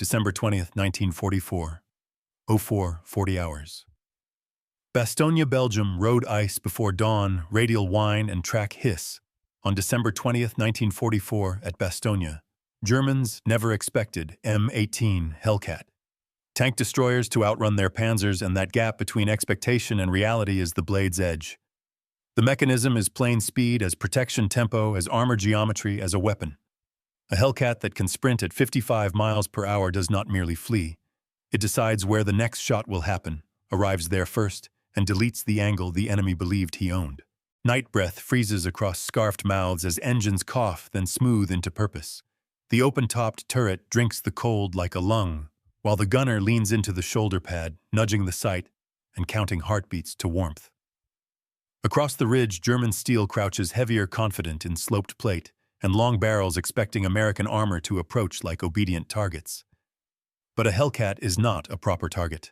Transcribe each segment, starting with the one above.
December 20th, 1944. 04:40 hours. Bastogne, Belgium, road ice before dawn, radial whine and track hiss. On December 20th, 1944, at Bastogne, Germans never expected M18 Hellcat. Tank destroyers to outrun their Panzers, and that gap between expectation and reality is the blade's edge. The mechanism is plane speed, as protection tempo, as armor geometry, as a weapon. A Hellcat that can sprint at 55 miles per hour does not merely flee. It decides where the next shot will happen, arrives there first, and deletes the angle the enemy believed he owned. Night breath freezes across scarfed mouths as engines cough, then smooth into purpose. The open-topped turret drinks the cold like a lung, while the gunner leans into the shoulder pad, nudging the sight and counting heartbeats to warmth. Across the ridge, German steel crouches heavier, confident in sloped plate and long barrels, expecting American armor to approach like obedient targets. But a Hellcat is not a proper target.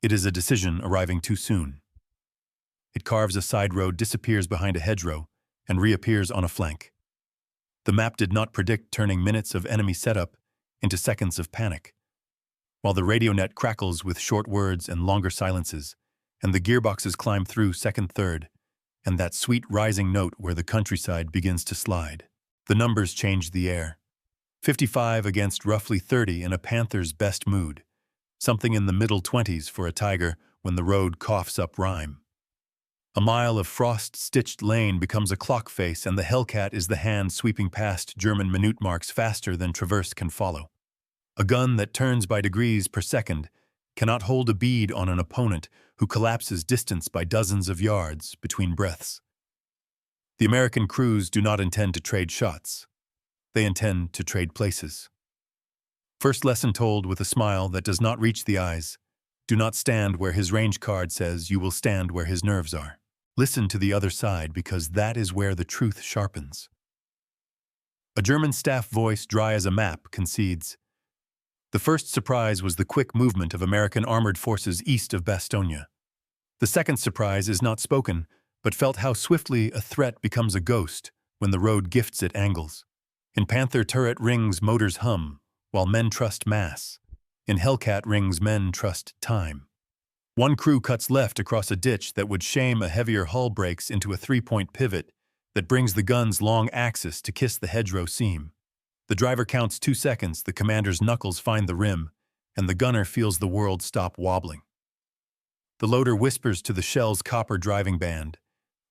It is a decision arriving too soon. It carves a side road, disappears behind a hedgerow, and reappears on a flank. The map did not predict turning minutes of enemy setup into seconds of panic. While the radio net crackles with short words and longer silences, and the gearboxes climb through second, third, and that sweet rising note where the countryside begins to slide. The numbers change the air. 55 against roughly 30 in a Panther's best mood. Something in the middle 20s for a Tiger when the road coughs up rhyme. A mile of frost-stitched lane becomes a clock face, and the Hellcat is the hand sweeping past German minute marks faster than traverse can follow. A gun that turns by degrees per second cannot hold a bead on an opponent who collapses distance by dozens of yards between breaths. The American crews do not intend to trade shots. They intend to trade places. First lesson told with a smile that does not reach the eyes. Do not stand where his range card says you will stand where his nerves are. Listen to the other side, because that is where the truth sharpens. A German staff voice, dry as a map, concedes. The first surprise was the quick movement of American armored forces east of Bastogne. The second surprise is not spoken, but felt: how swiftly a threat becomes a ghost when the road gifts it angles. In Panther, turret rings, motors hum, while men trust mass. In Hellcat rings, men trust time. One crew cuts left across a ditch that would shame a heavier hull, breaks into a three-point pivot that brings the gun's long axis to kiss the hedgerow seam. The driver counts 2 seconds, the commander's knuckles find the rim, and the gunner feels the world stop wobbling. The loader whispers to the shell's copper driving band.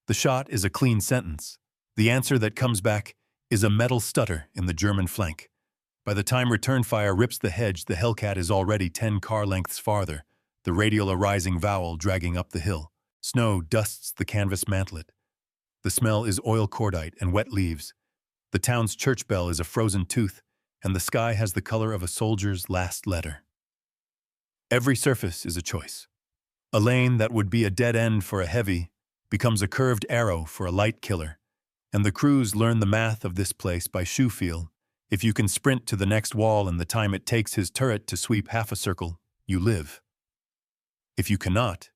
The shot is a clean sentence. The answer that comes back is a metal stutter in the German flank. By the time return fire rips the hedge, the Hellcat is already 10 car lengths farther, the radial a rising vowel dragging up the hill. Snow dusts the canvas mantlet. The smell is oil cordite and wet leaves. The town's church bell is a frozen tooth, and the sky has the color of a soldier's last letter. Every surface is a choice. A lane that would be a dead end for a heavy becomes a curved arrow for a light killer, and the crews learn the math of this place by shoe feel. If you can sprint to the next wall in the time it takes his turret to sweep half a circle, you live. If you cannot,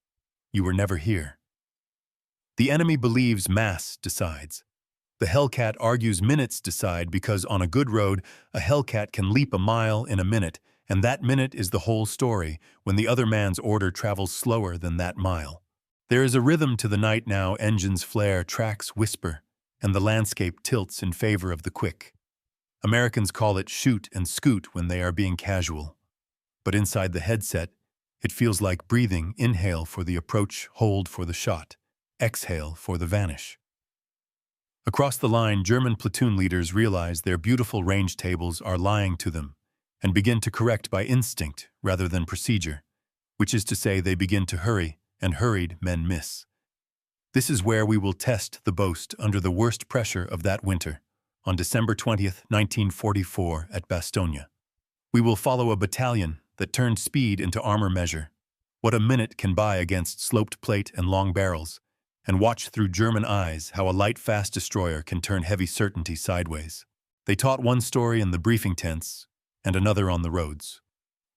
you were never here. The enemy believes mass decides. The Hellcat argues minutes decide, because on a good road, a Hellcat can leap a mile in a minute, and that minute is the whole story when the other man's order travels slower than that mile. There is a rhythm to the night now. Engines flare, tracks whisper, and the landscape tilts in favor of the quick. Americans call it shoot and scoot when they are being casual. But inside the headset, it feels like breathing. Inhale for the approach, hold for the shot, exhale for the vanish. Across the line, German platoon leaders realize their beautiful range tables are lying to them and begin to correct by instinct rather than procedure, which is to say they begin to hurry, and hurried men miss. This is where we will test the boast under the worst pressure of that winter, on December 20th, 1944, at Bastogne. We will follow a battalion that turned speed into armor measure, what a minute can buy against sloped plate and long barrels, and watch through German eyes how a light, fast destroyer can turn heavy certainty sideways. They taught one story in the briefing tents and another on the roads.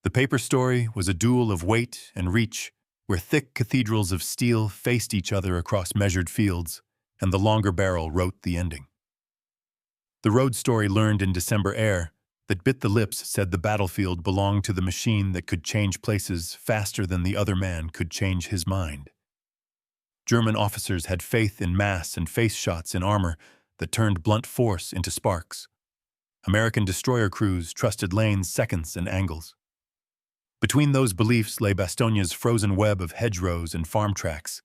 The paper story was a duel of weight and reach, where thick cathedrals of steel faced each other across measured fields, and the longer barrel wrote the ending. The road story, learned in December air, that bit the lips said the battlefield belonged to the machine that could change places faster than the other man could change his mind. German officers had faith in mass and face shots in armor that turned blunt force into sparks. American destroyer crews trusted lanes, seconds, and angles. Between those beliefs lay Bastogne's frozen web of hedgerows and farm tracks,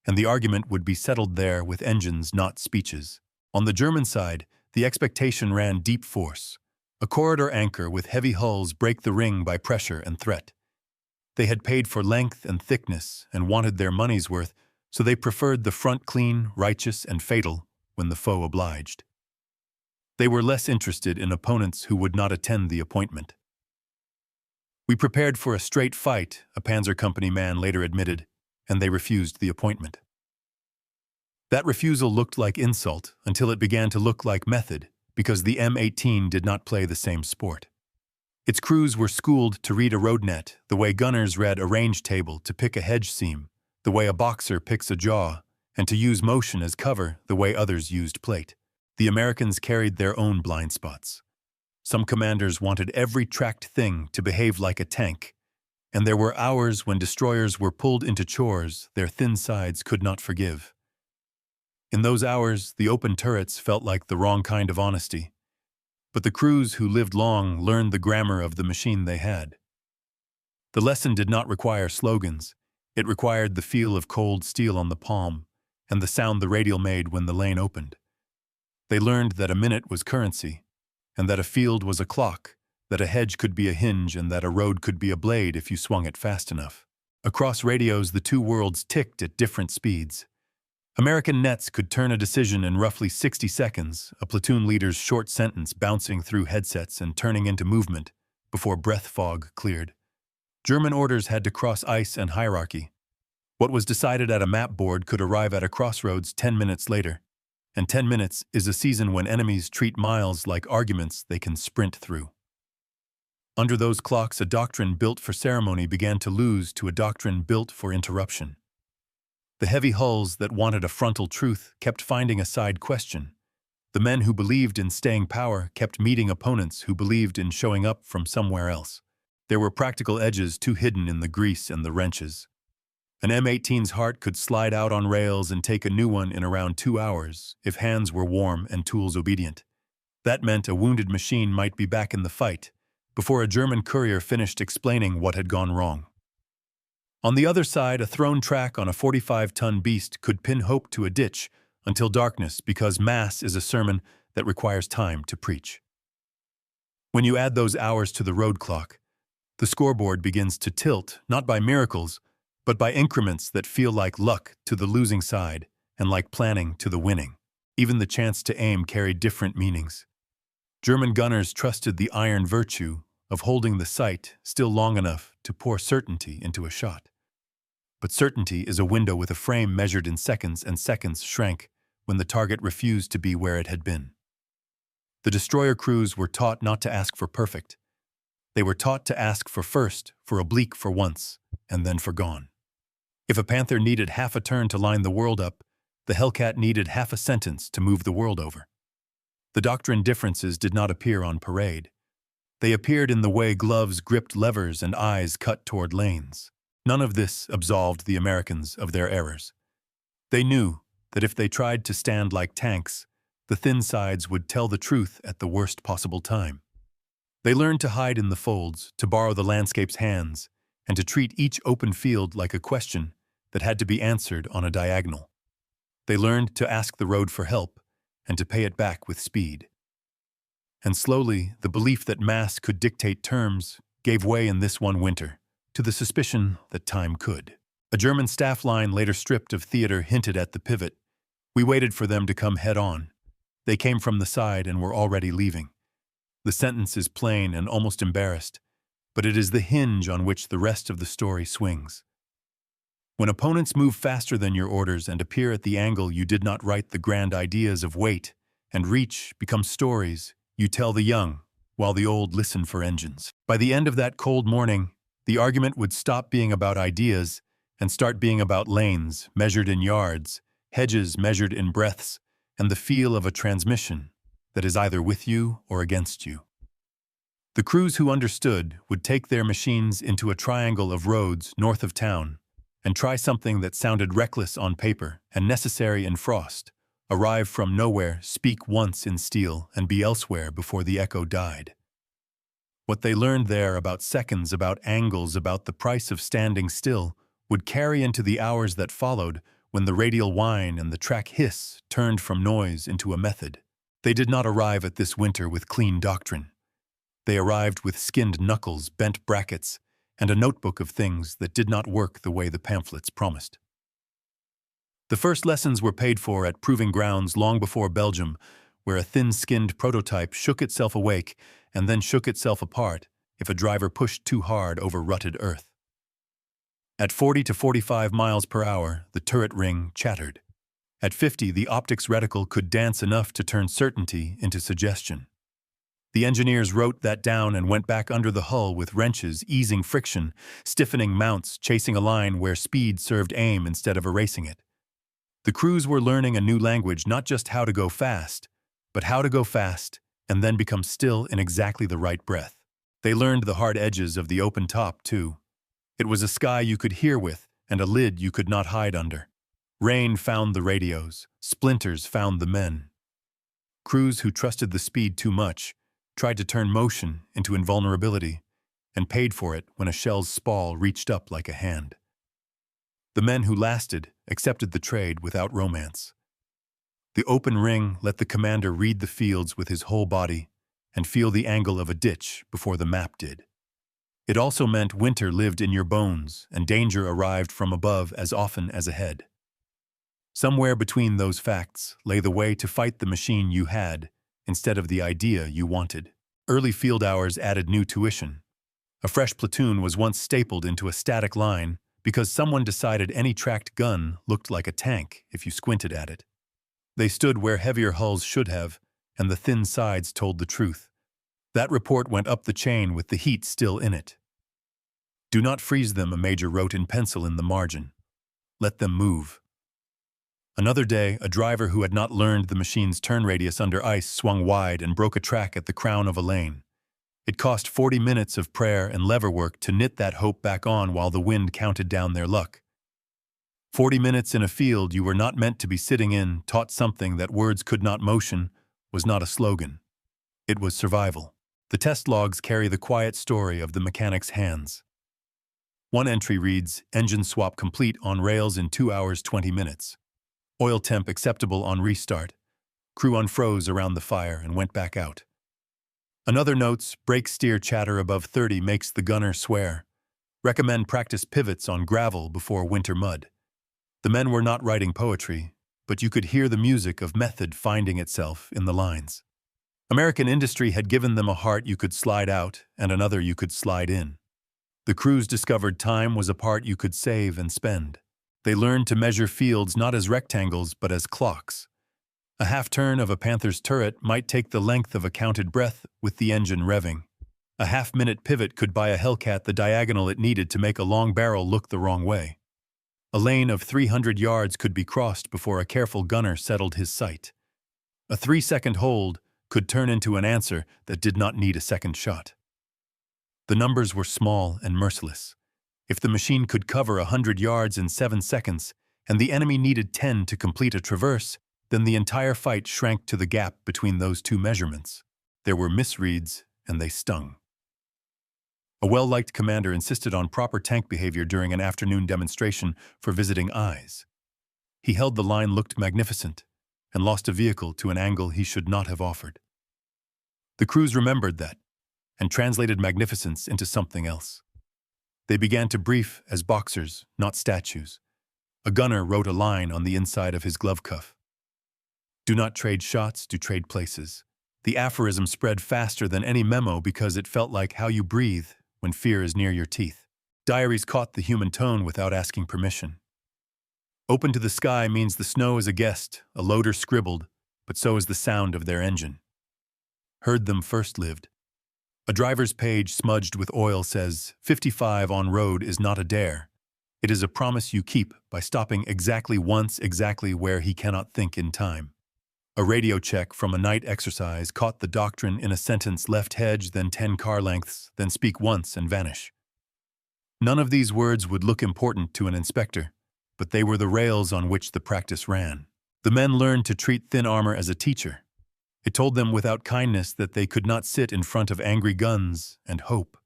and the argument would be settled there with engines, not speeches. On the German side, the expectation ran deep force. A corridor anchor with heavy hulls break the ring by pressure and threat. They had paid for length and thickness and wanted their money's worth, so they preferred the front clean, righteous, and fatal when the foe obliged. They were less interested in opponents who would not attend the appointment. "We prepared for a straight fight," a Panzer Company man later admitted, and they refused the appointment. That refusal looked like insult until it began to look like method, because the M18 did not play the same sport. Its crews were schooled to read a road net the way gunners read a range table to pick a hedge seam, the way a boxer picks a jaw, and to use motion as cover the way others used plate. The Americans carried their own blind spots. Some commanders wanted every tracked thing to behave like a tank, and there were hours when destroyers were pulled into chores their thin sides could not forgive. In those hours, the open turrets felt like the wrong kind of honesty, but the crews who lived long learned the grammar of the machine they had. The lesson did not require slogans. It required the feel of cold steel on the palm and the sound the radial made when the lane opened. They learned that a minute was currency, and that a field was a clock, that a hedge could be a hinge, and that a road could be a blade if you swung it fast enough. Across radios, the two worlds ticked at different speeds. American nets could turn a decision in roughly 60 seconds, a platoon leader's short sentence bouncing through headsets and turning into movement before breath fog cleared. German orders had to cross ice and hierarchy. What was decided at a map board could arrive at a crossroads 10 minutes later, and 10 minutes is a season when enemies treat miles like arguments they can sprint through. Under those clocks, a doctrine built for ceremony began to lose to a doctrine built for interruption. The heavy hulls that wanted a frontal truth kept finding a side question. The men who believed in staying power kept meeting opponents who believed in showing up from somewhere else. There were practical edges too hidden in the grease and the wrenches. An M18's heart could slide out on rails and take a new one in around 2 hours if hands were warm and tools obedient. That meant a wounded machine might be back in the fight before a German courier finished explaining what had gone wrong. On the other side, a thrown track on a 45-ton beast could pin hope to a ditch until darkness, because mass is a sermon that requires time to preach. When you add those hours to the road clock, the scoreboard begins to tilt, not by miracles, but by increments that feel like luck to the losing side and like planning to the winning. Even the chance to aim carried different meanings. German gunners trusted the iron virtue of holding the sight still long enough to pour certainty into a shot. But certainty is a window with a frame measured in seconds, and seconds shrank when the target refused to be where it had been. The destroyer crews were taught not to ask for perfect. They were taught to ask for first, for oblique for once, and then for gone. If a Panther needed half a turn to line the world up, the Hellcat needed half a sentence to move the world over. The doctrine differences did not appear on parade. They appeared in the way gloves gripped levers and eyes cut toward lanes. None of this absolved the Americans of their errors. They knew that if they tried to stand like tanks, the thin sides would tell the truth at the worst possible time. They learned to hide in the folds, to borrow the landscape's hands, and to treat each open field like a question that had to be answered on a diagonal. They learned to ask the road for help and to pay it back with speed. And slowly, the belief that mass could dictate terms gave way in this one winter to the suspicion that time could. A German staff line later stripped of theater hinted at the pivot. We waited for them to come head on. They came from the side and were already leaving. The sentence is plain and almost embarrassed, but it is the hinge on which the rest of the story swings. When opponents move faster than your orders and appear at the angle you did not write, the grand ideas of weight and reach become stories you tell the young, while the old listen for engines. By the end of that cold morning, the argument would stop being about ideas and start being about lanes measured in yards, hedges measured in breaths, and the feel of a transmission that is either with you or against you. The crews who understood would take their machines into a triangle of roads north of town and try something that sounded reckless on paper and necessary in frost, arrive from nowhere, speak once in steel, and be elsewhere before the echo died. What they learned there about seconds, about angles, about the price of standing still, would carry into the hours that followed when the radial whine and the track hiss turned from noise into a method. They did not arrive at this winter with clean doctrine. They arrived with skinned knuckles, bent brackets, and a notebook of things that did not work the way the pamphlets promised. The first lessons were paid for at proving grounds long before Belgium, where a thin-skinned prototype shook itself awake and then shook itself apart if a driver pushed too hard over rutted earth. At 40 to 45 miles per hour, the turret ring chattered. At 50, the optics reticle could dance enough to turn certainty into suggestion. The engineers wrote that down and went back under the hull with wrenches, easing friction, stiffening mounts, chasing a line where speed served aim instead of erasing it. The crews were learning a new language, not just how to go fast, but how to go fast and then become still in exactly the right breath. They learned the hard edges of the open top, too. It was a sky you could hear with and a lid you could not hide under. Rain found the radios, splinters found the men. Crews who trusted the speed too much tried to turn motion into invulnerability and paid for it when a shell's spall reached up like a hand. The men who lasted accepted the trade without romance. The open ring let the commander read the fields with his whole body and feel the angle of a ditch before the map did. It also meant winter lived in your bones and danger arrived from above as often as ahead. Somewhere between those facts lay the way to fight the machine you had instead of the idea you wanted. Early field hours added new tuition. A fresh platoon was once stapled into a static line because someone decided any tracked gun looked like a tank if you squinted at it. They stood where heavier hulls should have, and the thin sides told the truth. That report went up the chain with the heat still in it. "Do not freeze them," a major wrote in pencil in the margin. "Let them move." Another day, a driver who had not learned the machine's turn radius under ice swung wide and broke a track at the crown of a lane. It cost 40 minutes of prayer and lever work to knit that hope back on while the wind counted down their luck. 40 minutes in a field you were not meant to be sitting in taught something that words could not motion was not a slogan. It was survival. The test logs carry the quiet story of the mechanic's hands. One entry reads, "Engine swap complete on rails in 2 hours 20 minutes. Oil temp acceptable on restart. Crew unfroze around the fire and went back out." Another notes, "Brake steer chatter above 30 makes the gunner swear. Recommend practice pivots on gravel before winter mud." The men were not writing poetry, but you could hear the music of method finding itself in the lines. American industry had given them a heart you could slide out and another you could slide in. The crews discovered time was a part you could save and spend. They learned to measure fields not as rectangles but as clocks. A half-turn of a Panther's turret might take the length of a counted breath with the engine revving. A half-minute pivot could buy a Hellcat the diagonal it needed to make a long barrel look the wrong way. A lane of 300 yards could be crossed before a careful gunner settled his sight. A 3-second hold could turn into an answer that did not need a second shot. The numbers were small and merciless. If the machine could cover 100 yards in 7 seconds, and the enemy needed 10 to complete a traverse, then the entire fight shrank to the gap between those two measurements. There were misreads, and they stung. A well-liked commander insisted on proper tank behavior during an afternoon demonstration for visiting eyes. He held the line looked magnificent, and lost a vehicle to an angle he should not have offered. The crews remembered that, and translated magnificence into something else. They began to brief as boxers, not statues. A gunner wrote a line on the inside of his glove cuff. "Do not trade shots, do trade places." The aphorism spread faster than any memo because it felt like how you breathe when fear is near your teeth. Diaries caught the human tone without asking permission. "Open to the sky" means the snow is a guest, a loader scribbled, but so is the sound of their engine. "Heard them first lived." A driver's page smudged with oil says, 55 on road is not a dare. It is a promise you keep by stopping exactly once exactly where he cannot think in time. A radio check from a night exercise caught the doctrine in a sentence: left hedge, then 10 car lengths, then speak once and vanish. None of these words would look important to an inspector, but they were the rails on which the practice ran. The men learned to treat thin armor as a teacher. It told them without kindness that they could not sit in front of angry guns and hope.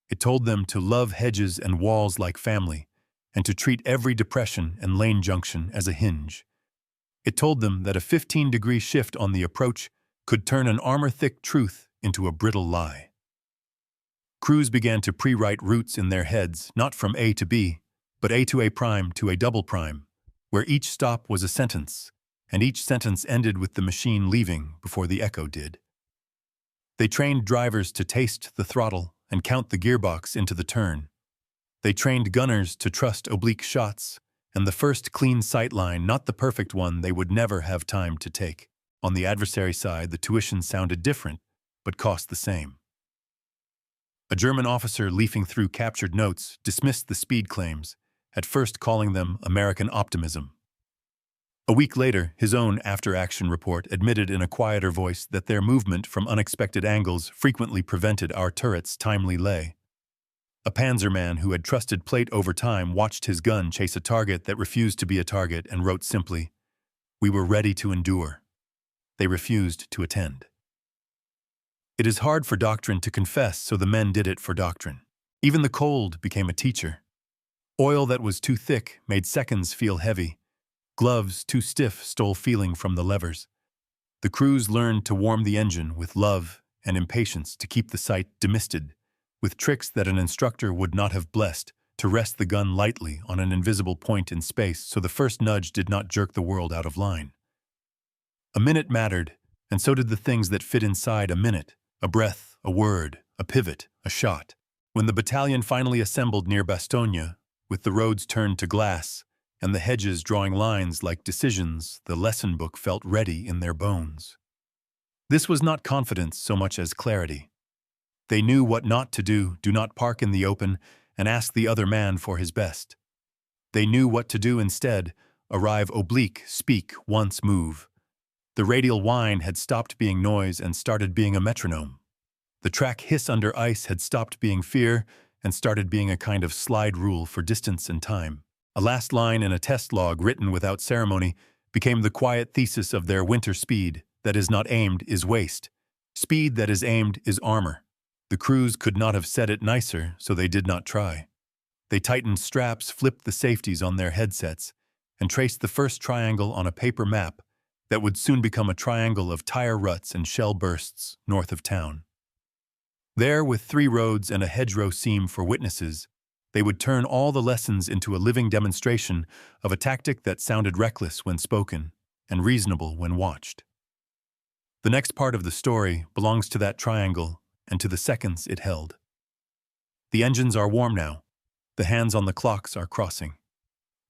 It told them to love hedges and walls like family, and to treat every depression and lane junction as a hinge. It told them that a 15-degree shift on the approach could turn an armor-thick truth into a brittle lie. Crews began to pre-write routes in their heads, not from A to B, but A to A prime to A double prime, where each stop was a sentence, and each sentence ended with the machine leaving before the echo did. They trained drivers to taste the throttle and count the gearbox into the turn. They trained gunners to trust oblique shots, and the first clean sight line, not the perfect one they would never have time to take. On the adversary side, the tuition sounded different, but cost the same. A German officer leafing through captured notes dismissed the speed claims, at first calling them American optimism. A week later, his own after-action report admitted in a quieter voice that their movement from unexpected angles frequently prevented our turrets' timely lay. A Panzer man who had trusted plate over time watched his gun chase a target that refused to be a target and wrote simply, "We were ready to endure. They refused to attend." It is hard for doctrine to confess, so the men did it for doctrine. Even the cold became a teacher. Oil that was too thick made seconds feel heavy. Gloves too stiff stole feeling from the levers. The crews learned to warm the engine with love and impatience, to keep the sight demisted, with tricks that an instructor would not have blessed, to rest the gun lightly on an invisible point in space so the first nudge did not jerk the world out of line. A minute mattered, and so did the things that fit inside a minute: a breath, a word, a pivot, a shot. When the battalion finally assembled near Bastogne, with the roads turned to glass and the hedges drawing lines like decisions, the lesson book felt ready in their bones. This was not confidence so much as clarity. They knew what not to do: do not park in the open and ask the other man for his best. They knew what to do instead: arrive oblique, speak, once move. The radial whine had stopped being noise and started being a metronome. The track hiss under ice had stopped being fear and started being a kind of slide rule for distance and time. A last line in a test log written without ceremony became the quiet thesis of their winter speed: that is not aimed is waste. Speed that is aimed is armor. The crews could not have said it nicer, so they did not try. They tightened straps, flipped the safeties on their headsets, and traced the first triangle on a paper map that would soon become a triangle of tire ruts and shell bursts north of town. There, with 3 roads and a hedgerow seam for witnesses, they would turn all the lessons into a living demonstration of a tactic that sounded reckless when spoken and reasonable when watched. The next part of the story belongs to that triangle and to the seconds it held. The engines are warm now. The hands on the clocks are crossing.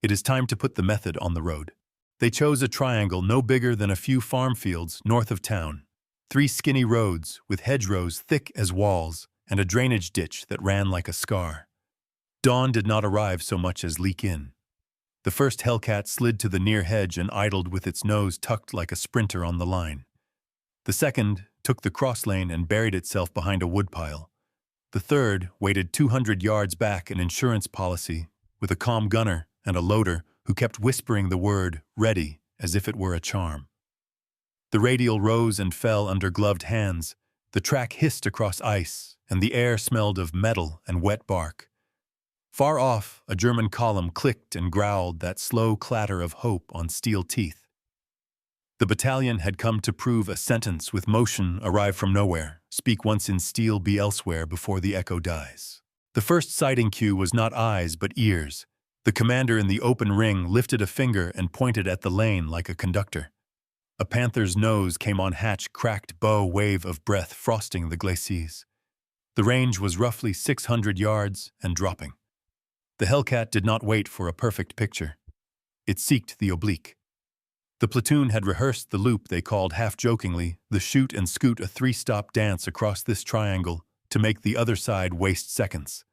It is time to put the method on the road. They chose a triangle no bigger than a few farm fields north of town. 3 skinny roads with hedgerows thick as walls and a drainage ditch that ran like a scar. Dawn did not arrive so much as leak in. The first Hellcat slid to the near hedge and idled with its nose tucked like a sprinter on the line. The second took the cross lane and buried itself behind a woodpile. The third waited 200 yards back, an insurance policy, with a calm gunner and a loader who kept whispering the word "ready" as if it were a charm. The radial rose and fell under gloved hands. The track hissed across ice, and the air smelled of metal and wet bark. Far off, a German column clicked and growled, that slow clatter of hope on steel teeth. The battalion had come to prove a sentence with motion arrive from nowhere: speak once in steel, be elsewhere before the echo dies. The first sighting cue was not eyes but ears. The commander in the open ring lifted a finger and pointed at the lane like a conductor. A Panther's nose came on hatch, cracked bow wave of breath frosting the glacis. The range was roughly 600 yards and dropping. The Hellcat did not wait for a perfect picture. It seeked the oblique. The platoon had rehearsed the loop they called half-jokingly the shoot and scoot, a 3-stop dance across this triangle to make the other side waste seconds.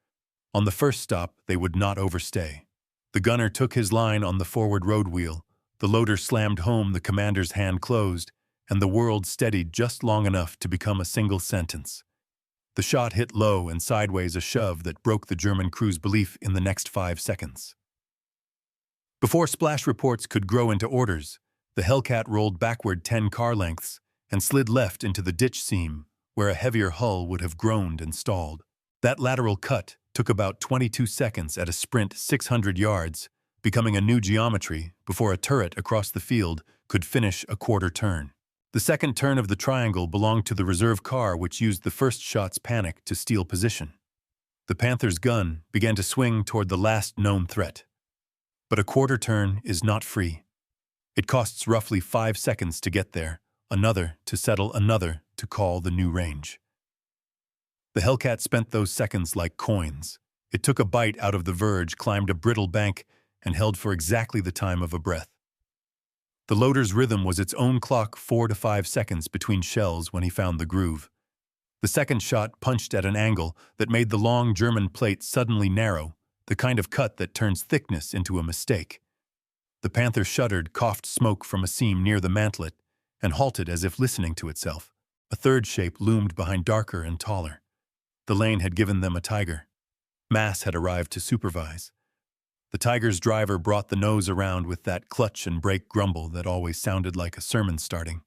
On the first stop, they would not overstay. The gunner took his line on the forward road wheel, The loader slammed home, the commander's hand closed, and the world steadied just long enough to become a single sentence. The shot hit low and sideways, a shove that broke the German crew's belief in the next 5 seconds. Before splash reports could grow into orders, the Hellcat rolled backward 10 car lengths and slid left into the ditch seam, where a heavier hull would have groaned and stalled. That lateral cut took about 22 seconds at a sprint 600 yards, becoming a new geometry before a turret across the field could finish a quarter turn. The second turn of the triangle belonged to the reserve car, which used the first shot's panic to steal position. The Panther's gun began to swing toward the last known threat. But a quarter turn is not free. It costs roughly 5 seconds to get there, another to settle, another to call the new range. The Hellcat spent those seconds like coins. It took a bite out of the verge, climbed a brittle bank, and held for exactly the time of a breath. The loader's rhythm was its own clock, 4 to 5 seconds between shells when he found the groove. The second shot punched at an angle that made the long German plate suddenly narrow, the kind of cut that turns thickness into a mistake. The Panther shuddered, coughed smoke from a seam near the mantlet, and halted as if listening to itself. A third shape loomed behind, darker and taller. The lane had given them a Tiger. Mass had arrived to supervise. The Tiger's driver brought the nose around with that clutch and brake grumble that always sounded like a sermon starting.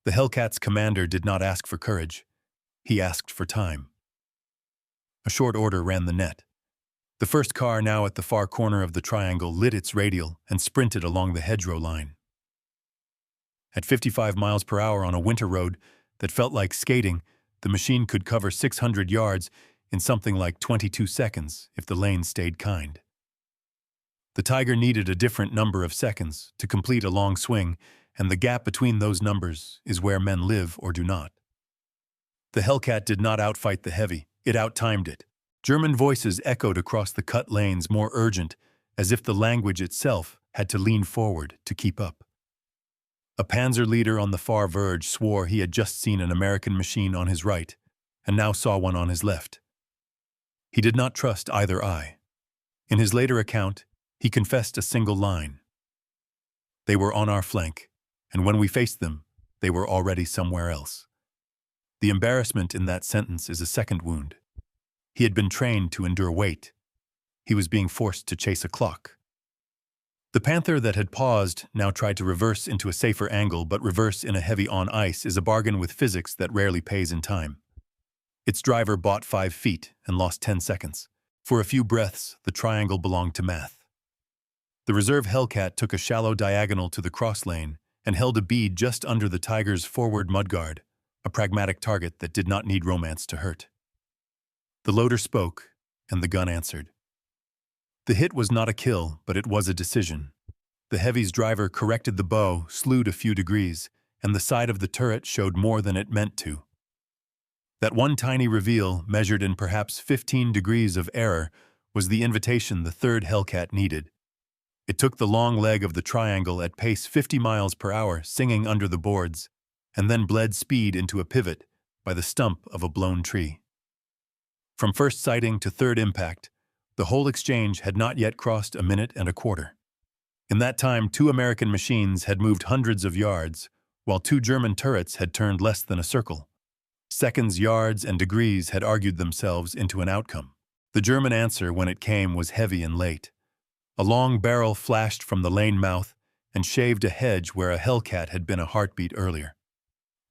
The Hellcat's commander did not ask for courage. He asked for time. A short order ran the net. The first car, now at the far corner of the triangle, lit its radial and sprinted along the hedgerow line. At 55 miles per hour on a winter road that felt like skating, the machine could cover 600 yards in something like 22 seconds if the lane stayed kind. The Tiger needed a different number of seconds to complete a long swing, and the gap between those numbers is where men live or do not. The Hellcat did not outfight the heavy, it outtimed it. German voices echoed across the cut lanes, more urgent, as if the language itself had to lean forward to keep up. A Panzer leader on the far verge swore he had just seen an American machine on his right, and now saw one on his left. He did not trust either eye. In his later account, he confessed a single line. They were on our flank, and when we faced them, they were already somewhere else. The embarrassment in that sentence is a second wound. He had been trained to endure weight. He was being forced to chase a clock. The Panther that had paused now tried to reverse into a safer angle, but reverse in a heavy on ice is a bargain with physics that rarely pays in time. Its driver bought 5 feet and lost 10 seconds. For a few breaths, the triangle belonged to math. The reserve Hellcat took a shallow diagonal to the cross lane and held a bead just under the Tiger's forward mudguard, a pragmatic target that did not need romance to hurt. The loader spoke, and the gun answered. The hit was not a kill, but it was a decision. The heavy's driver corrected the bow, slewed a few degrees, and the side of the turret showed more than it meant to. That one tiny reveal, measured in perhaps 15 degrees of error, was the invitation the third Hellcat needed. It took the long leg of the triangle at pace 50 miles per hour, singing under the boards, and then bled speed into a pivot by the stump of a blown tree. From first sighting to third impact, the whole exchange had not yet crossed a minute and a quarter. In that time, 2 American machines had moved hundreds of yards, while 2 German turrets had turned less than a circle. Seconds, yards, and degrees had argued themselves into an outcome. The German answer, when it came, was heavy and late. A long barrel flashed from the lane mouth and shaved a hedge where a Hellcat had been a heartbeat earlier.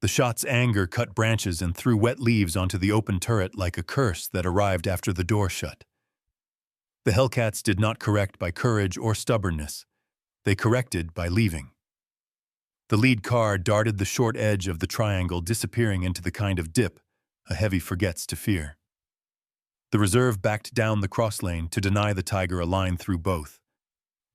The shot's anger cut branches and threw wet leaves onto the open turret like a curse that arrived after the door shut. The Hellcats did not correct by courage or stubbornness. They corrected by leaving. The lead car darted the short edge of the triangle, disappearing into the kind of dip a heavy forgets to fear. The reserve backed down the cross lane to deny the Tiger a line through both.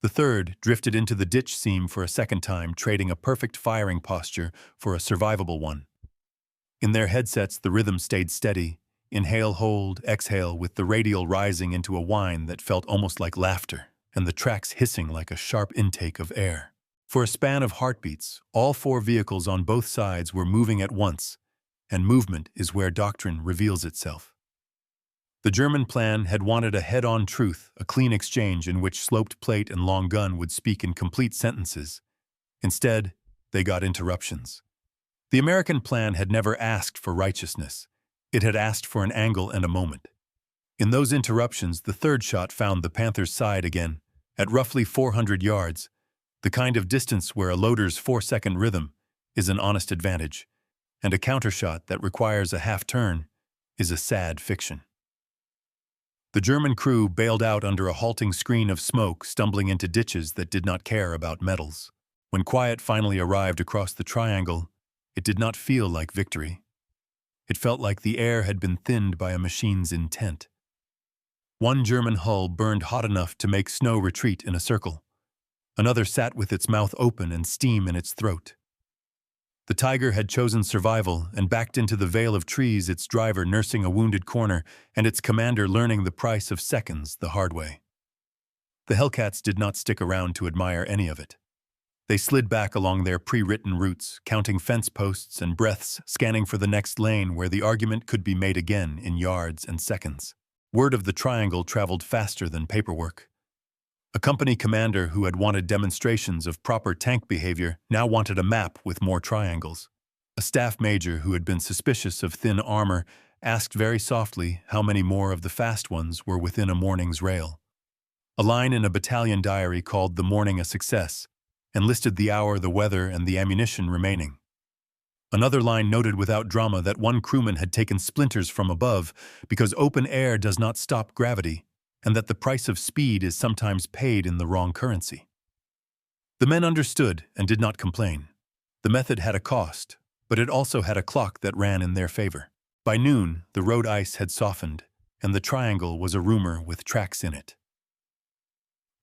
The third drifted into the ditch seam for a second time, trading a perfect firing posture for a survivable one. In their headsets, the rhythm stayed steady, inhale, hold, exhale, with the radial rising into a whine that felt almost like laughter, and the tracks hissing like a sharp intake of air. For a span of heartbeats, all 4 vehicles on both sides were moving at once, and movement is where doctrine reveals itself. The German plan had wanted a head-on truth, a clean exchange in which sloped plate and long gun would speak in complete sentences. Instead, they got interruptions. The American plan had never asked for righteousness. It had asked for an angle and a moment. In those interruptions, the third shot found the Panthers' side again, at roughly 400 yards, the kind of distance where a loader's 4-second rhythm is an honest advantage, and a countershot that requires a half-turn is a sad fiction. The German crew bailed out under a halting screen of smoke, stumbling into ditches that did not care about medals. When quiet finally arrived across the triangle, it did not feel like victory. It felt like the air had been thinned by a machine's intent. One German hull burned hot enough to make snow retreat in a circle. Another sat with its mouth open and steam in its throat. The Tiger had chosen survival and backed into the veil of trees, its driver nursing a wounded corner and its commander learning the price of seconds the hard way. The Hellcats did not stick around to admire any of it. They slid back along their pre-written routes, counting fence posts and breaths, scanning for the next lane where the argument could be made again in yards and seconds. Word of the triangle traveled faster than paperwork. A company commander who had wanted demonstrations of proper tank behavior now wanted a map with more triangles. A staff major who had been suspicious of thin armor asked very softly how many more of the fast ones were within a morning's rail. A line in a battalion diary called the morning a success and listed the hour, the weather, and the ammunition remaining. Another line noted without drama that one crewman had taken splinters from above because open air does not stop gravity, and that the price of speed is sometimes paid in the wrong currency. The men understood and did not complain. The method had a cost, but it also had a clock that ran in their favor. By noon, the road ice had softened, and the triangle was a rumor with tracks in it.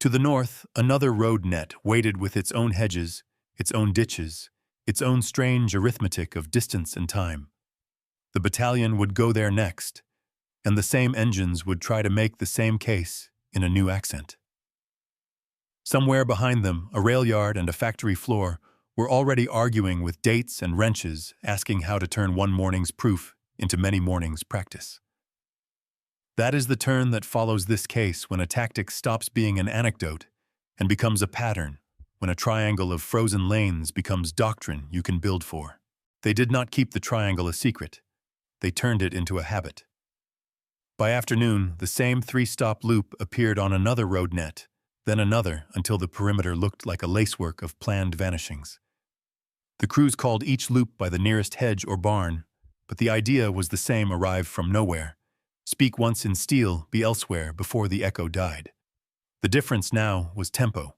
To the north, another road net waited with its own hedges, its own ditches, its own strange arithmetic of distance and time. The battalion would go there next, and the same engines would try to make the same case in a new accent. Somewhere behind them, a rail yard and a factory floor were already arguing with dates and wrenches, asking how to turn one morning's proof into many mornings' practice. That is the turn that follows this case when a tactic stops being an anecdote and becomes a pattern, when a triangle of frozen lanes becomes doctrine you can build for. They did not keep the triangle a secret. They turned it into a habit. By afternoon, the same 3-stop loop appeared on another road net, then another, until the perimeter looked like a lacework of planned vanishings. The crews called each loop by the nearest hedge or barn, but the idea was the same: arrive from nowhere. Speak once in steel, be elsewhere before the echo died. The difference now was tempo.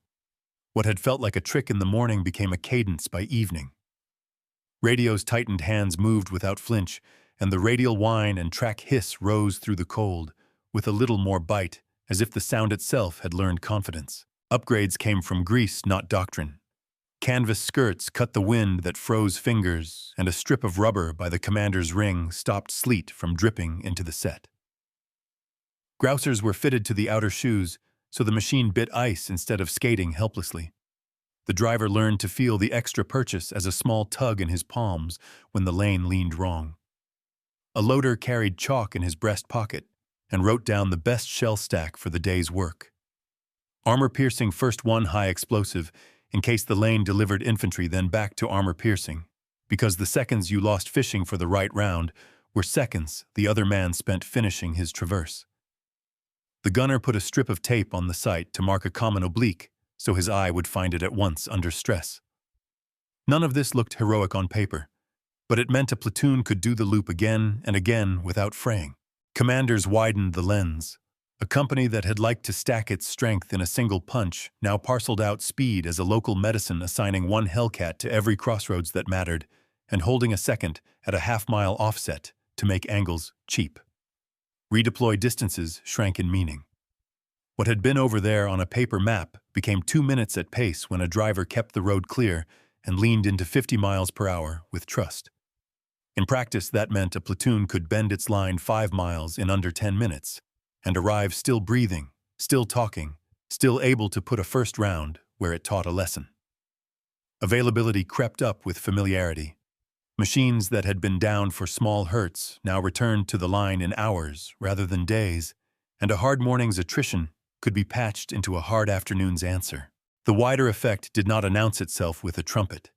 What had felt like a trick in the morning became a cadence by evening. Radio's tightened hands moved without flinch, and the radial whine and track hiss rose through the cold, with a little more bite, as if the sound itself had learned confidence. Upgrades came from grease, not doctrine. Canvas skirts cut the wind that froze fingers, and a strip of rubber by the commander's ring stopped sleet from dripping into the set. Grousers were fitted to the outer shoes, so the machine bit ice instead of skating helplessly. The driver learned to feel the extra purchase as a small tug in his palms when the lane leaned wrong. A loader carried chalk in his breast pocket and wrote down the best shell stack for the day's work. Armor-piercing first one high explosive, in case the lane delivered infantry, then back to armor-piercing, because the seconds you lost fishing for the right round were seconds the other man spent finishing his traverse. The gunner put a strip of tape on the sight to mark a common oblique, so his eye would find it at once under stress. None of this looked heroic on paper, but it meant a platoon could do the loop again and again without fraying. Commanders widened the lens. A company that had liked to stack its strength in a single punch now parceled out speed as a local medicine, assigning one Hellcat to every crossroads that mattered and holding a second at a half-mile offset to make angles cheap. Redeploy distances shrank in meaning. What had been over there on a paper map became 2 minutes at pace when a driver kept the road clear and leaned into 50 miles per hour with trust. In practice, that meant a platoon could bend its line 5 miles in under 10 minutes and arrive still breathing, still talking, still able to put a first round where it taught a lesson. Availability crept up with familiarity. Machines that had been down for small hurts now returned to the line in hours rather than days, and a hard morning's attrition could be patched into a hard afternoon's answer. The wider effect did not announce itself with a trumpet.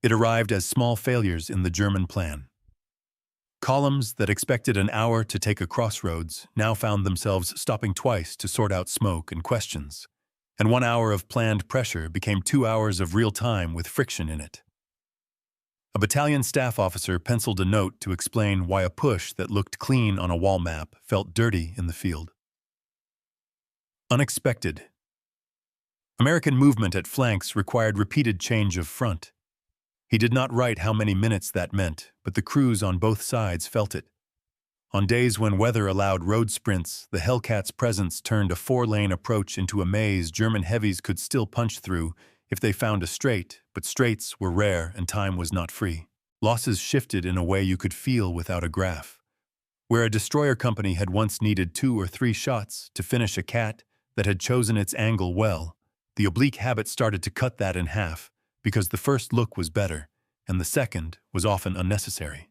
It arrived as small failures in the German plan. Columns that expected an hour to take a crossroads now found themselves stopping twice to sort out smoke and questions, and 1 hour of planned pressure became 2 hours of real time with friction in it. A battalion staff officer penciled a note to explain why a push that looked clean on a wall map felt dirty in the field. Unexpected. American movement at flanks required repeated change of front. He did not write how many minutes that meant, but the crews on both sides felt it. On days when weather allowed road sprints, the Hellcat's presence turned a 4-lane approach into a maze German heavies could still punch through if they found a straight, but straights were rare and time was not free. Losses shifted in a way you could feel without a graph. Where a destroyer company had once needed 2 or 3 shots to finish a cat that had chosen its angle well, the oblique habit started to cut that in half, because the first look was better, and the second was often unnecessary.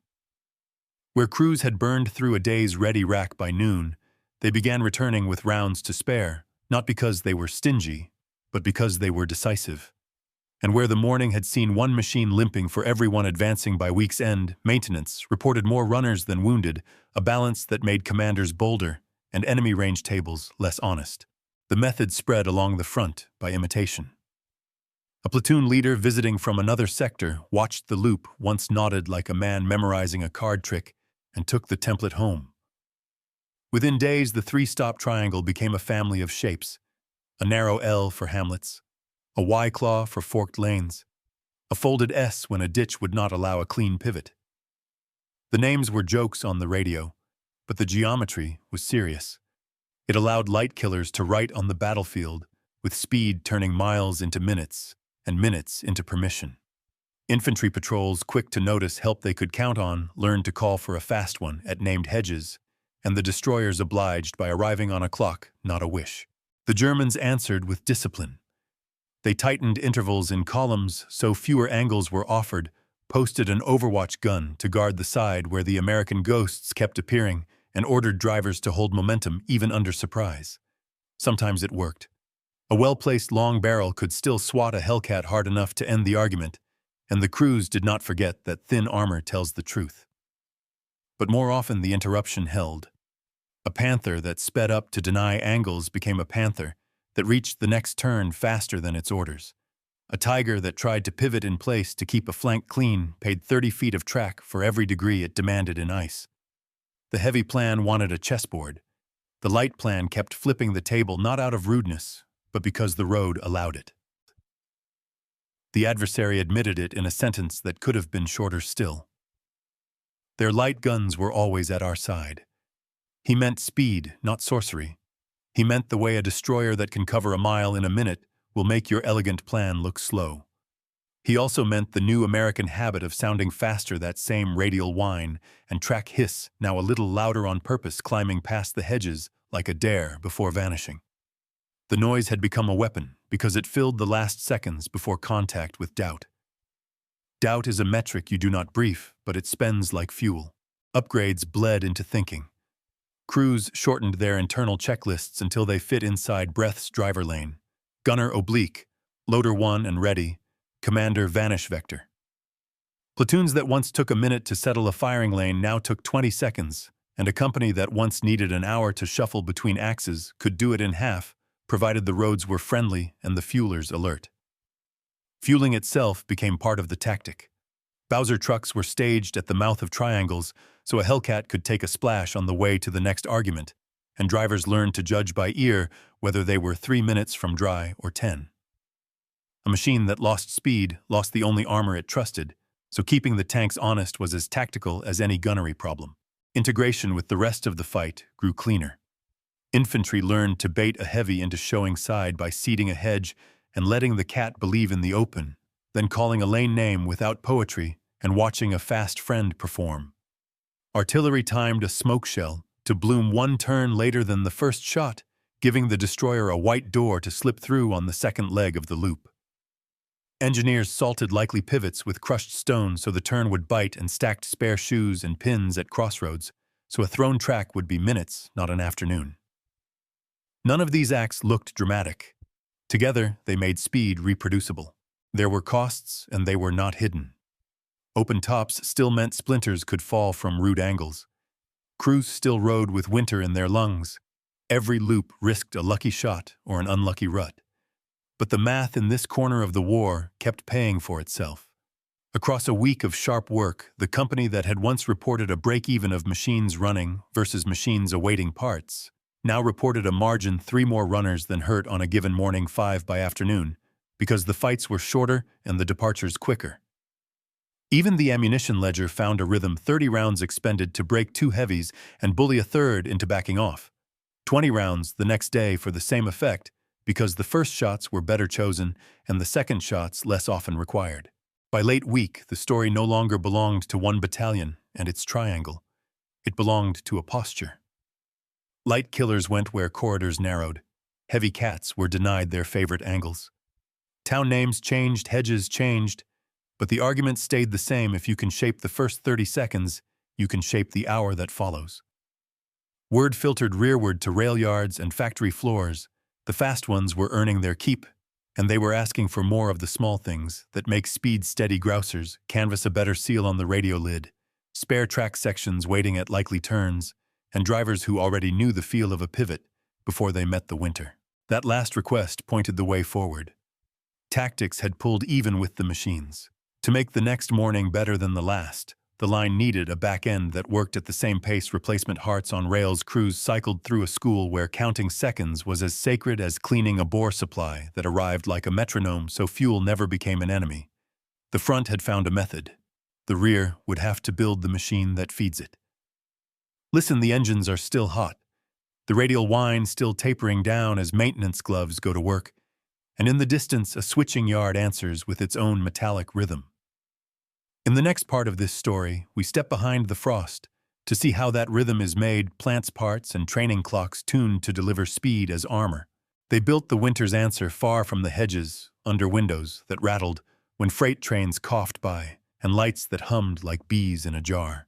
Where crews had burned through a day's ready rack by noon, they began returning with rounds to spare, not because they were stingy, but because they were decisive. And where the morning had seen one machine limping for everyone advancing by week's end, maintenance reported more runners than wounded, a balance that made commanders bolder and enemy range tables less honest. The method spread along the front by imitation. A platoon leader visiting from another sector watched the loop, once nodded like a man memorizing a card trick, and took the template home. Within days, the 3-stop triangle became a family of shapes: a narrow L for hamlets, a Y-claw for forked lanes, a folded S when a ditch would not allow a clean pivot. The names were jokes on the radio, but the geometry was serious. It allowed light killers to write on the battlefield, with speed turning miles into minutes and minutes into permission. Infantry patrols, quick to notice help they could count on, learned to call for a fast one at named hedges, and the destroyers obliged by arriving on a clock, not a wish. The Germans answered with discipline. They tightened intervals in columns so fewer angles were offered, posted an overwatch gun to guard the side where the American ghosts kept appearing, and ordered drivers to hold momentum even under surprise. Sometimes it worked. A well-placed long barrel could still swat a Hellcat hard enough to end the argument, and the crews did not forget that thin armor tells the truth. But more often the interruption held. A Panther that sped up to deny angles became a Panther that reached the next turn faster than its orders. A Tiger that tried to pivot in place to keep a flank clean paid 30 feet of track for every degree it demanded in ice. The heavy plan wanted a chessboard. The light plan kept flipping the table not out of rudeness, but because the road allowed it. The adversary admitted it in a sentence that could have been shorter still. Their light guns were always at our side. He meant speed, not sorcery. He meant the way a destroyer that can cover a mile in a minute will make your elegant plan look slow. He also meant the new American habit of sounding faster, that same radial whine and track hiss, now a little louder on purpose, climbing past the hedges like a dare before vanishing. The noise had become a weapon because it filled the last seconds before contact with doubt. Doubt is a metric you do not brief, but it spends like fuel. Upgrades bled into thinking. Crews shortened their internal checklists until they fit inside breath's driver lane. Gunner oblique, loader 1 and ready, commander vanish vector. Platoons that once took a minute to settle a firing lane now took 20 seconds, and a company that once needed an hour to shuffle between axes could do it in half, provided the roads were friendly and the fuelers alert. Fueling itself became part of the tactic. Bowser trucks were staged at the mouth of triangles so a Hellcat could take a splash on the way to the next argument, and drivers learned to judge by ear whether they were 3 minutes from dry or 10. A machine that lost speed lost the only armor it trusted, so keeping the tanks honest was as tactical as any gunnery problem. Integration with the rest of the fight grew cleaner. Infantry learned to bait a heavy into showing side by seeding a hedge and letting the cat believe in the open, then calling a lane name without poetry and watching a fast friend perform. Artillery timed a smoke shell to bloom 1 turn later than the first shot, giving the destroyer a white door to slip through on the second leg of the loop. Engineers salted likely pivots with crushed stone so the turn would bite and stacked spare shoes and pins at crossroads, so a thrown track would be minutes, not an afternoon. None of these acts looked dramatic. Together, they made speed reproducible. There were costs, and they were not hidden. Open tops still meant splinters could fall from rude angles. Crews still rode with winter in their lungs. Every loop risked a lucky shot or an unlucky rut. But the math in this corner of the war kept paying for itself. Across a week of sharp work, the company that had once reported a break-even of machines running versus machines awaiting parts now reported a margin 3 more runners than hurt on a given morning, 5 by afternoon, because the fights were shorter and the departures quicker. Even the ammunition ledger found a rhythm: 30 rounds expended to break 2 heavies and bully a third into backing off. 20 rounds the next day for the same effect, because the first shots were better chosen and the second shots less often required. By late week, the story no longer belonged to one battalion and its triangle. It belonged to a posture. Light killers went where corridors narrowed. Heavy cats were denied their favorite angles. Town names changed, hedges changed, but the argument stayed the same: if you can shape the first 30 seconds, you can shape the hour that follows. Word filtered rearward to rail yards and factory floors. The fast ones were earning their keep, and they were asking for more of the small things that make speed steady: grousers, canvas a better seal on the radio lid, spare track sections waiting at likely turns, and drivers who already knew the feel of a pivot before they met the winter. That last request pointed the way forward. Tactics had pulled even with the machines. To make the next morning better than the last, the line needed a back end that worked at the same pace. Replacement hearts on rails crews cycled through a school where counting seconds was as sacred as cleaning a bore supply that arrived like a metronome, so fuel never became an enemy. The front had found a method. The rear would have to build the machine that feeds it. Listen, the engines are still hot. The radial whine still tapering down as maintenance gloves go to work, and in the distance a switching yard answers with its own metallic rhythm. In the next part of this story, we step behind the frost to see how that rhythm is made: plants parts and training clocks tuned to deliver speed as armor. They built the winter's answer far from the hedges, under windows that rattled when freight trains coughed by, and lights that hummed like bees in a jar.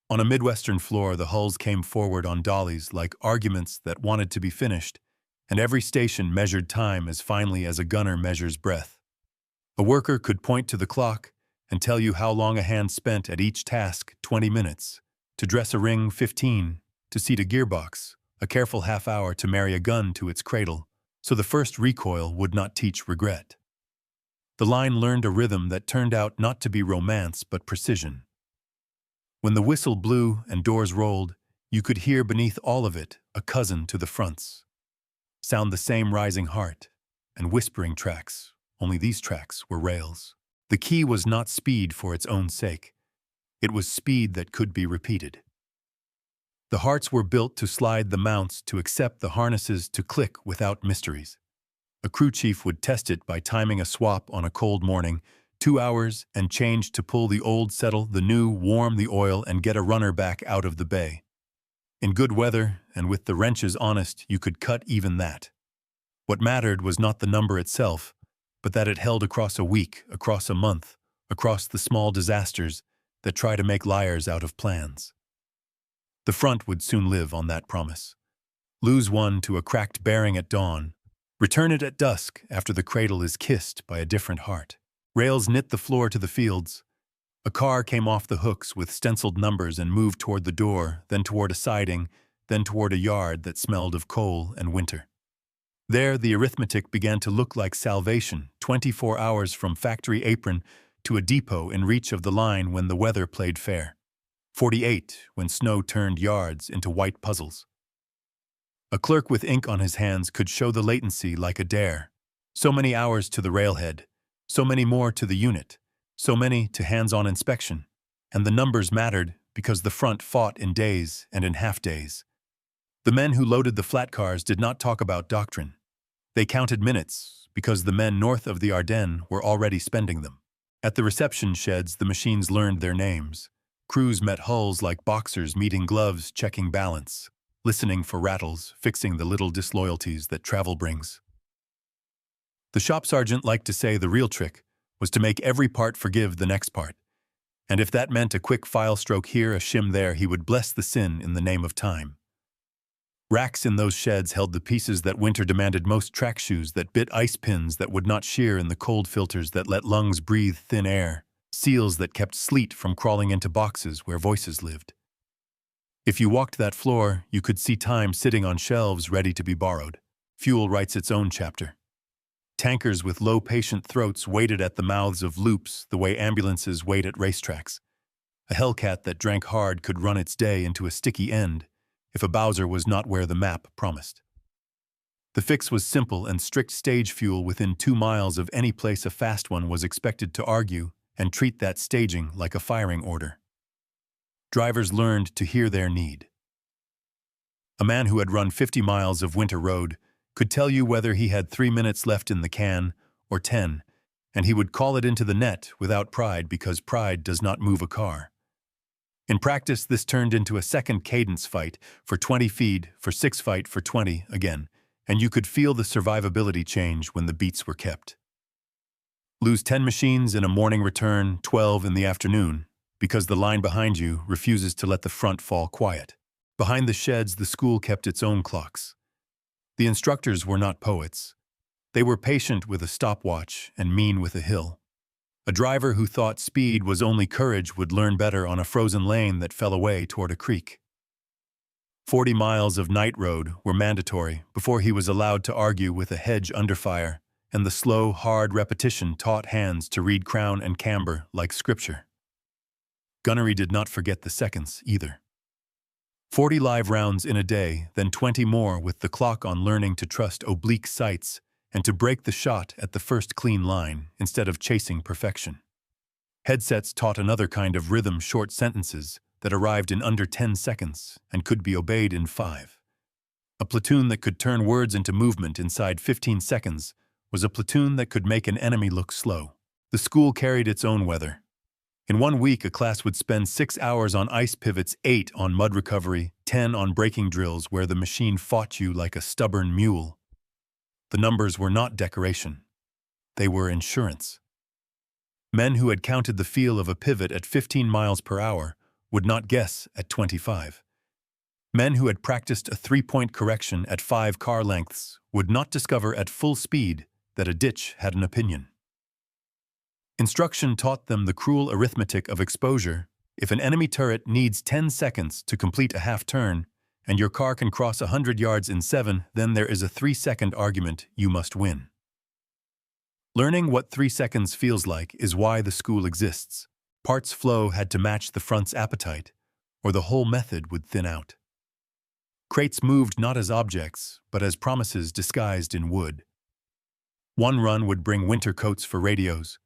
On a Midwestern floor, the hulls came forward on dollies like arguments that wanted to be finished, and every station measured time as finely as a gunner measures breath. A worker could point to the clock and tell you how long a hand spent at each task: 20 minutes. To dress a ring, 15. To seat a gearbox, a careful half hour. To marry a gun to its cradle, so the first recoil would not teach regret. The line learned a rhythm that turned out not to be romance but precision. When the whistle blew and doors rolled, you could hear beneath all of it a cousin to the fronts. Sound the same rising heart and whispering tracks, only these tracks were rails. The key was not speed for its own sake. It was speed that could be repeated. The hearts were built to slide the mounts, to accept the harnesses, to click without mysteries. A crew chief would test it by timing a swap on a cold morning: 2 hours and change to pull the old, settle the new, warm the oil, and get a runner back out of the bay. In good weather, and with the wrenches honest, you could cut even that. What mattered was not the number itself, but that it held across a week, across a month, across the small disasters that try to make liars out of plans. The front would soon live on that promise. Lose one to a cracked bearing at dawn, return it at dusk after the cradle is kissed by a different heart. Rails knit the floor to the fields. A car came off the hooks with stenciled numbers and moved toward the door, then toward a siding, then toward a yard that smelled of coal and winter. There, the arithmetic began to look like salvation: 24 hours from factory apron to a depot in reach of the line when the weather played fair. 48 when snow turned yards into white puzzles. A clerk with ink on his hands could show the latency like a dare. So many hours to the railhead, so many more to the unit, so many to hands-on inspection. And the numbers mattered because the front fought in days and in half-days. The men who loaded the flat cars did not talk about doctrine. They counted minutes because the men north of the Ardennes were already spending them. At the reception sheds, the machines learned their names. Crews met hulls like boxers meeting gloves, checking balance, listening for rattles, fixing the little disloyalties that travel brings. The shop sergeant liked to say the real trick was to make every part forgive the next part. And if that meant a quick file stroke here, a shim there, he would bless the sin in the name of time. Racks in those sheds held the pieces that winter demanded most: track shoes that bit ice, pins that would not shear in the cold, filters that let lungs breathe thin air, seals that kept sleet from crawling into boxes where voices lived. If you walked that floor, you could see time sitting on shelves ready to be borrowed. Fuel writes its own chapter. Tankers with low patient throats waited at the mouths of loops the way ambulances wait at racetracks. A Hellcat that drank hard could run its day into a sticky end if a Bowser was not where the map promised. The fix was simple and strict: stage fuel within 2 miles of any place. A fast one was expected to argue and treat that staging like a firing order. Drivers learned to hear their need. A man who had run 50 miles of winter road could tell you whether he had 3 minutes left in the can or 10, and he would call it into the net without pride, because pride does not move a car. In practice, this turned into a second cadence: fight for 20 feed, for 6 fight for 20 again, and you could feel the survivability change when the beats were kept. Lose 10 machines in a morning, return 12 in the afternoon, because the line behind you refuses to let the front fall quiet. Behind the sheds, the school kept its own clocks. The instructors were not poets. They were patient with a stopwatch and mean with a hill. A driver who thought speed was only courage would learn better on a frozen lane that fell away toward a creek. 40 miles of night road were mandatory before he was allowed to argue with a hedge under fire, and the slow, hard repetition taught hands to read crown and camber like scripture. Gunnery did not forget the seconds either. 40 live rounds in a day, then 20 more with the clock on, learning to trust oblique sights and to break the shot at the first clean line instead of chasing perfection. Headsets taught another kind of rhythm: short sentences that arrived in under 10 seconds and could be obeyed in 5. A platoon that could turn words into movement inside 15 seconds was a platoon that could make an enemy look slow. The school carried its own weather. In 1 week, a class would spend 6 hours on ice pivots, 8 on mud recovery, 10 on braking drills where the machine fought you like a stubborn mule. The numbers were not decoration. They were insurance. Men who had counted the feel of a pivot at 15 miles per hour would not guess at 25. Men who had practiced a 3-point correction at 5 car lengths would not discover at full speed that a ditch had an opinion. Instruction taught them the cruel arithmetic of exposure. If an enemy turret needs 10 seconds to complete a half-turn, and your car can cross 100 yards in 7, then there is a 3-second argument you must win. Learning what 3 seconds feels like is why the school exists. Parts flow had to match the front's appetite, or the whole method would thin out. Crates moved not as objects, but as promises disguised in wood. One run would bring winter coats for radios,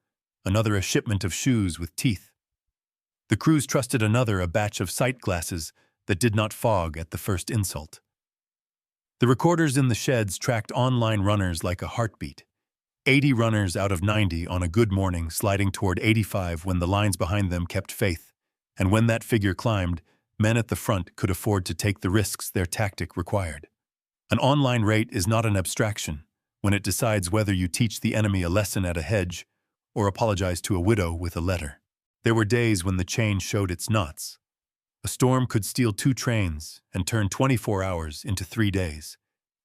another a shipment of shoes with teeth. The crews trusted another a batch of sight glasses that did not fog at the first insult. The recorders in the sheds tracked online runners like a heartbeat. 80 runners out of 90 on a good morning, sliding toward 85 when the lines behind them kept faith, and when that figure climbed, men at the front could afford to take the risks their tactic required. An online rate is not an abstraction when it decides whether you teach the enemy a lesson at a hedge or apologize to a widow with a letter. There were days when the chain showed its knots. A storm could steal 2 trains and turn 24 hours into 3 days.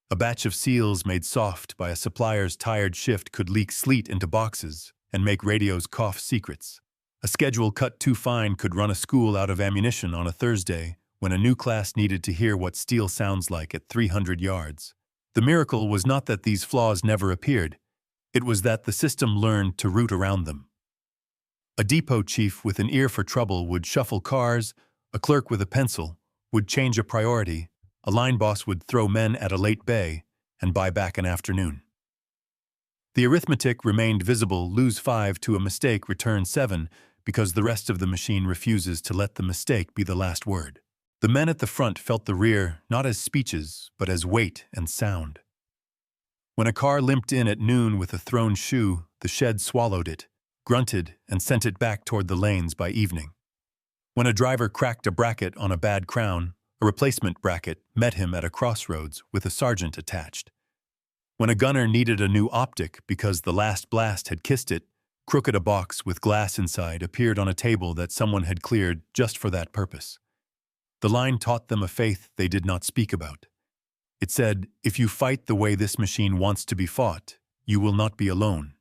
A batch of seals made soft by a supplier's tired shift could leak sleet into boxes and make radios cough secrets. A schedule cut too fine could run a school out of ammunition on a Thursday when a new class needed to hear what steel sounds like at 300 yards. The miracle was not that these flaws never appeared. It was that the system learned to root around them. A depot chief with an ear for trouble would shuffle cars, a clerk with a pencil would change a priority, a line boss would throw men at a late bay and buy back an afternoon. The arithmetic remained visible: lose 5 to a mistake, return 7, because the rest of the machine refuses to let the mistake be the last word. The men at the front felt the rear not as speeches, but as weight and sound. When a car limped in at noon with a thrown shoe, the shed swallowed it, grunted, and sent it back toward the lanes by evening. When a driver cracked a bracket on a bad crown, a replacement bracket met him at a crossroads with a sergeant attached. When a gunner needed a new optic because the last blast had kissed it, Crooked a box with glass inside appeared on a table that someone had cleared just for that purpose. The line taught them a faith they did not speak about. It said, if you fight the way this machine wants to be fought, you will not be alone.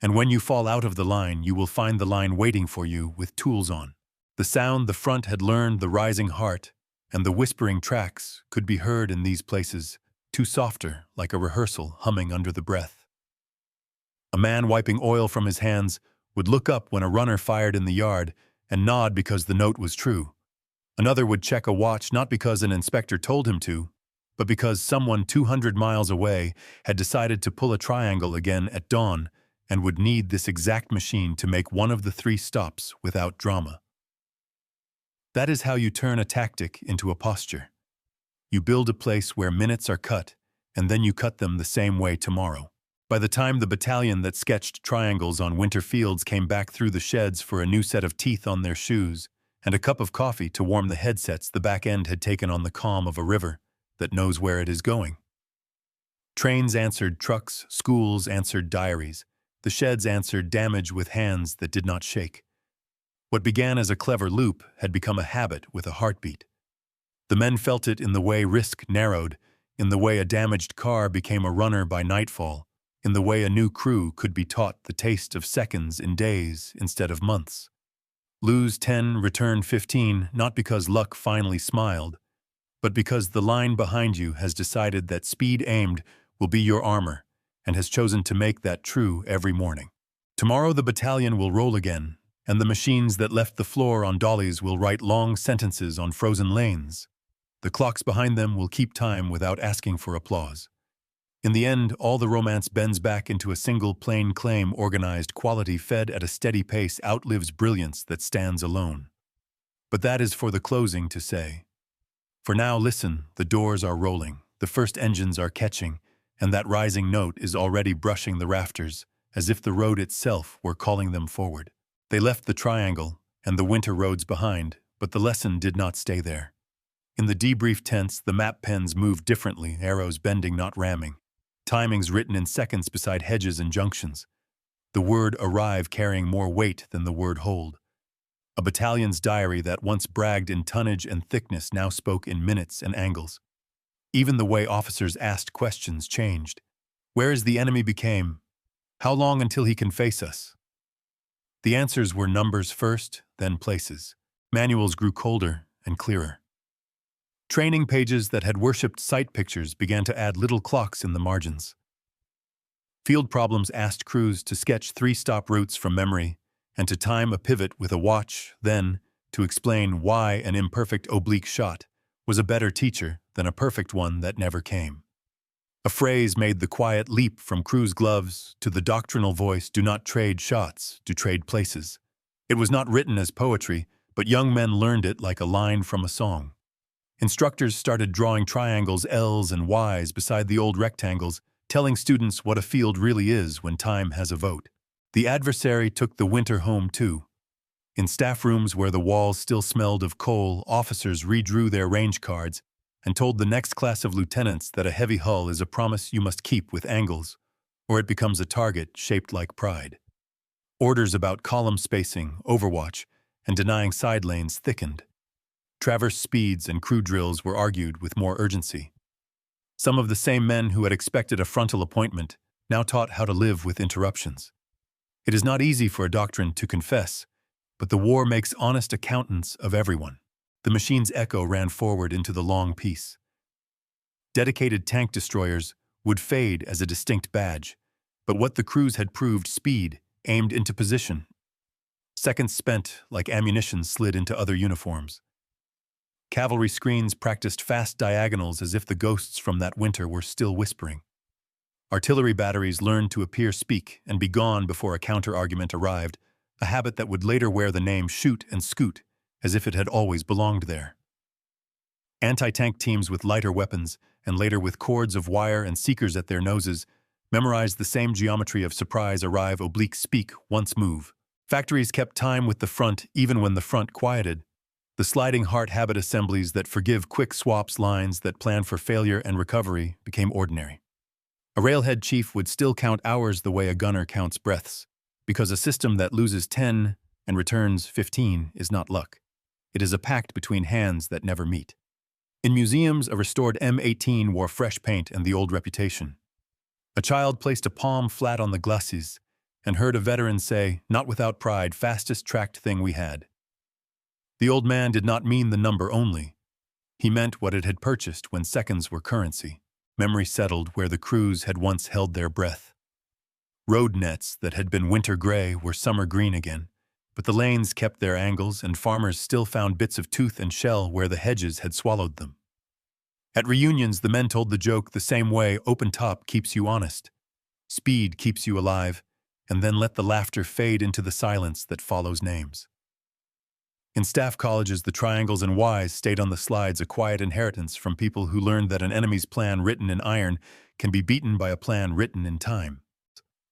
And when you fall out of the line, you will find the line waiting for you with tools on. The sound the front had learned, the rising heart, and the whispering tracks could be heard in these places, too softer, like a rehearsal humming under the breath. A man wiping oil from his hands would look up when a runner fired in the yard and nod because the note was true. Another would check a watch not because an inspector told him to, but because someone 200 miles away had decided to pull a triangle again at dawn and would need this exact machine to make one of the 3 stops without drama. That is how you turn a tactic into a posture. You build a place where minutes are cut, and then you cut them the same way tomorrow. By the time the battalion that sketched triangles on winter fields came back through the sheds for a new set of teeth on their shoes and a cup of coffee to warm the headsets the back end had taken on the calm of a river that knows where it is going. Trains answered trucks, schools answered diaries, the sheds answered damage with hands that did not shake. What began as a clever loop had become a habit with a heartbeat. The men felt it in the way risk narrowed, in the way a damaged car became a runner by nightfall, in the way a new crew could be taught the taste of seconds in days instead of months. Lose 10, return 15, not because luck finally smiled, but because the line behind you has decided that speed aimed will be your armor and has chosen to make that true every morning. Tomorrow the battalion will roll again, and the machines that left the floor on dollies will write long sentences on frozen lanes. The clocks behind them will keep time without asking for applause. In the end, all the romance bends back into a single plain claim. Organized quality fed at a steady pace outlives brilliance that stands alone. But that is for the closing to say. For now, listen, the doors are rolling, the first engines are catching, and that rising note is already brushing the rafters, as if the road itself were calling them forward. They left the triangle and the winter roads behind, but the lesson did not stay there. In the debrief tents, the map pens moved differently, arrows bending, not ramming. Timings written in seconds beside hedges and junctions. The word arrive carrying more weight than the word hold. A battalion's diary that once bragged in tonnage and thickness now spoke in minutes and angles. Even the way officers asked questions changed. Where is the enemy became, how long until he can face us? The answers were numbers first, then places. Manuals grew colder and clearer. Training pages that had worshipped sight pictures began to add little clocks in the margins. Field problems asked crews to sketch 3-stop routes from memory and to time a pivot with a watch, then to explain why an imperfect oblique shot was a better teacher than a perfect one that never came. A phrase made the quiet leap from crew's gloves to the doctrinal voice, do not trade shots, do trade places. It was not written as poetry, but young men learned it like a line from a song. Instructors started drawing triangles, L's and Y's beside the old rectangles, telling students what a field really is when time has a vote. The adversary took the winter home too. In staff rooms where the walls still smelled of coal, officers redrew their range cards and told the next class of lieutenants that a heavy hull is a promise you must keep with angles, or it becomes a target shaped like pride. Orders about column spacing, overwatch, and denying side lanes thickened. Traverse speeds and crew drills were argued with more urgency. Some of the same men who had expected a frontal appointment now taught how to live with interruptions. It is not easy for a doctrine to confess, but the war makes honest accountants of everyone. The machine's echo ran forward into the long peace. Dedicated tank destroyers would fade as a distinct badge, but what the crews had proved, speed, aimed into position. Seconds spent like ammunition slid into other uniforms. Cavalry screens practiced fast diagonals as if the ghosts from that winter were still whispering. Artillery batteries learned to appear, speak, and be gone before a counter-argument arrived, a habit that would later wear the name shoot and scoot, as if it had always belonged there. Anti-tank teams with lighter weapons, and later with cords of wire and seekers at their noses, memorized the same geometry of surprise, arrive, oblique, speak, once move. Factories kept time with the front even when the front quieted. The sliding heart habit assemblies that forgive quick swaps, lines that plan for failure and recovery, became ordinary. A railhead chief would still count hours the way a gunner counts breaths. Because a system that loses 10 and returns 15 is not luck. It is a pact between hands that never meet. In museums, a restored M18 wore fresh paint and the old reputation. A child placed a palm flat on the glacis and heard a veteran say, "Not without pride, fastest tracked thing we had." The old man did not mean the number only. He meant what it had purchased when seconds were currency. Memory settled where the crews had once held their breath. Road nets that had been winter gray were summer green again, but the lanes kept their angles and farmers still found bits of tooth and shell where the hedges had swallowed them. At reunions, the men told the joke the same way: open top keeps you honest, speed keeps you alive, and then let the laughter fade into the silence that follows names. In staff colleges, the triangles and Ys stayed on the slides, a quiet inheritance from people who learned that an enemy's plan written in iron can be beaten by a plan written in time.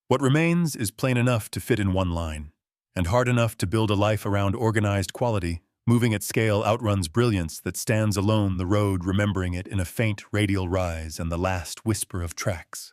What remains is plain enough to fit in one line, and hard enough to build a life around organized quality. Moving at scale outruns brilliance that stands alone the road, remembering it in a faint radial rise and the last whisper of tracks.